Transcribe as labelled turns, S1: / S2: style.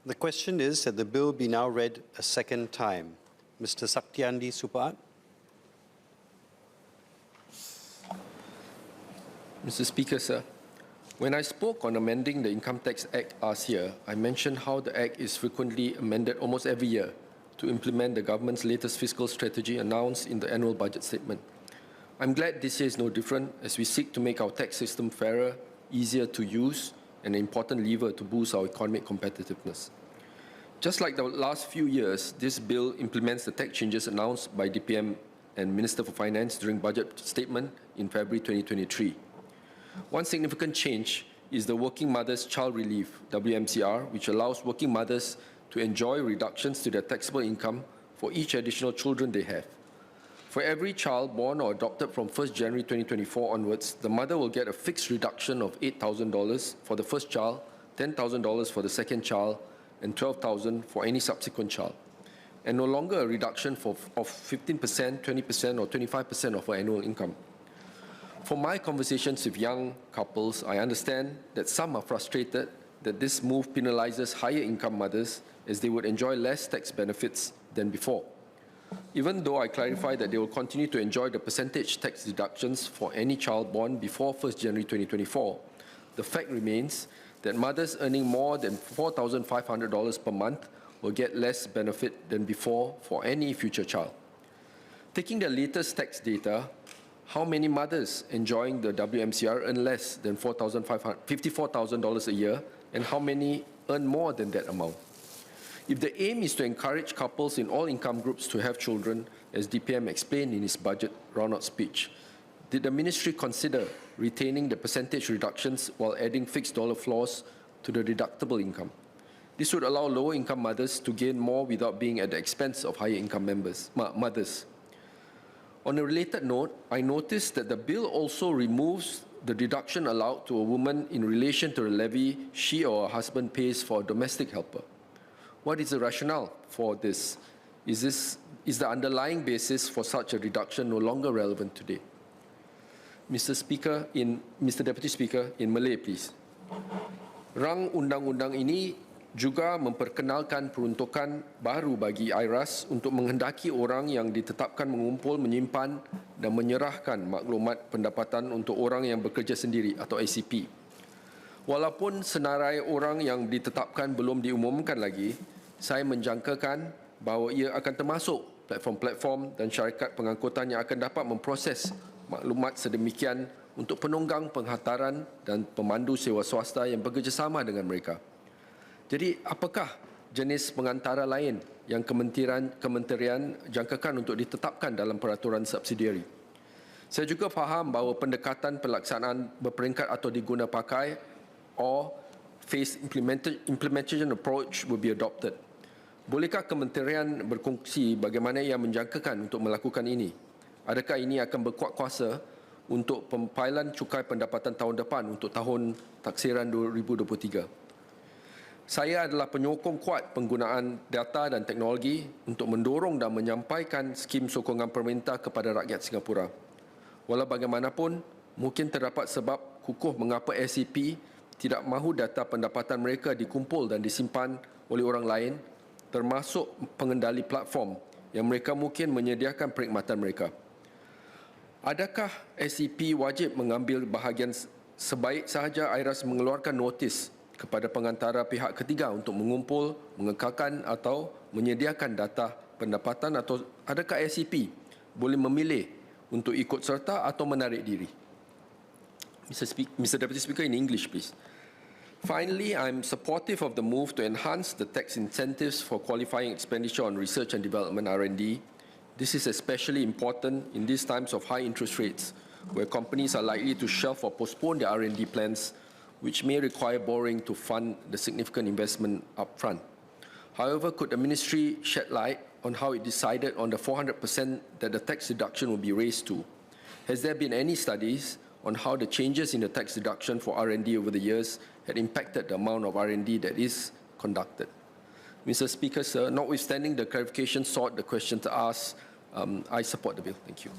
S1: The question is that the bill be now read a second time. Mr. Saktiandi, Supaat.
S2: Mr. Speaker, sir, when I spoke on amending the Income Tax Act last year, I mentioned how the Act is frequently amended almost every year to implement the government's latest fiscal strategy announced in the annual budget statement. I'm glad this year is no different as we seek to make our tax system fairer, easier to use, and an important lever to boost our economic competitiveness. Just like the last few years, this bill implements the tax changes announced by DPM and Minister for Finance during budget statement in February 2023. One significant change is the Working Mothers Child Relief, WMCR, which allows working mothers to enjoy reductions to their taxable income for each additional children they have. For every child born or adopted from 1st January 2024 onwards, the mother will get a fixed reduction of $8,000 for the first child, $10,000 for the second child, and $12,000 for any subsequent child, and no longer a reduction of 15%, 20%, or 25% of her annual income. From my conversations with young couples, I understand that some are frustrated that this move penalizes higher income mothers as they would enjoy less tax benefits than before. Even though I clarify that they will continue to enjoy the percentage tax deductions for any child born before 1st January 2024, the fact remains that mothers earning more than $4,500 per month will get less benefit than before for any future child. Taking the latest tax data, how many mothers enjoying the WMCR earn less than $54,000 a year, and how many earn more than that amount? If the aim is to encourage couples in all income groups to have children, as DPM explained in his budget roundout speech, did the ministry consider retaining the percentage reductions while adding fixed dollar floors to the deductible income? This would allow lower income mothers to gain more without being at the expense of higher income mothers. On a related note, I noticed that the bill also removes the deduction allowed to a woman in relation to the levy she or her husband pays for a domestic helper. What is the rationale for this? Is the underlying basis for such a reduction no longer relevant today? Mr. Deputy Speaker, in Malay, please. Rang undang-undang ini juga memperkenalkan peruntukan baru bagi IRAS untuk menghendaki orang yang ditetapkan mengumpul, menyimpan dan menyerahkan maklumat pendapatan untuk orang yang bekerja sendiri atau ACP. Walaupun senarai orang yang ditetapkan belum diumumkan lagi, saya menjangkakan bahawa ia akan termasuk platform-platform dan syarikat pengangkutan yang akan dapat memproses maklumat sedemikian untuk penunggang penghantaran dan pemandu sewa swasta yang bekerjasama dengan mereka. Jadi, apakah jenis pengantara lain yang kementerian jangkakan untuk ditetapkan dalam peraturan subsidiari? Saya juga faham bahawa pendekatan pelaksanaan berperingkat atau diguna pakai or phased implementation approach will be adopted. Bolehkah kementerian berkongsi bagaimana ia menjangkakan untuk melakukan ini? Adakah ini akan berkuat kuasa untuk pempailan cukai pendapatan tahun depan untuk tahun taksiran 2023? Saya adalah penyokong kuat penggunaan data dan teknologi untuk mendorong dan menyampaikan skim sokongan pemerintah kepada rakyat Singapura. Walau bagaimanapun, mungkin terdapat sebab kukuh mengapa SCP tidak mahu data pendapatan mereka dikumpul dan disimpan oleh orang lain, termasuk pengendali platform yang mereka mungkin menyediakan perkhidmatan mereka. Adakah SCP wajib mengambil bahagian sebaik sahaja IRAS mengeluarkan notis kepada pengantara pihak ketiga untuk mengumpul, mengekalkan atau menyediakan data pendapatan, atau adakah SCP boleh memilih untuk ikut serta atau menarik diri? Mr. Deputy Speaker, in English, please. Finally, I'm supportive of the move to enhance the tax incentives for qualifying expenditure on research and development R&D. This is especially important in these times of high interest rates, where companies are likely to shelve or postpone their R&D plans, which may require borrowing to fund the significant investment upfront. However, could the ministry shed light on how it decided on the 400% that the tax deduction will be raised to? Has there been any studies on how the changes in the tax deduction for R&D over the years had impacted the amount of R&D that is conducted? Mr. Speaker, sir, notwithstanding the clarification sought, the questions asked, I support the bill. Thank you.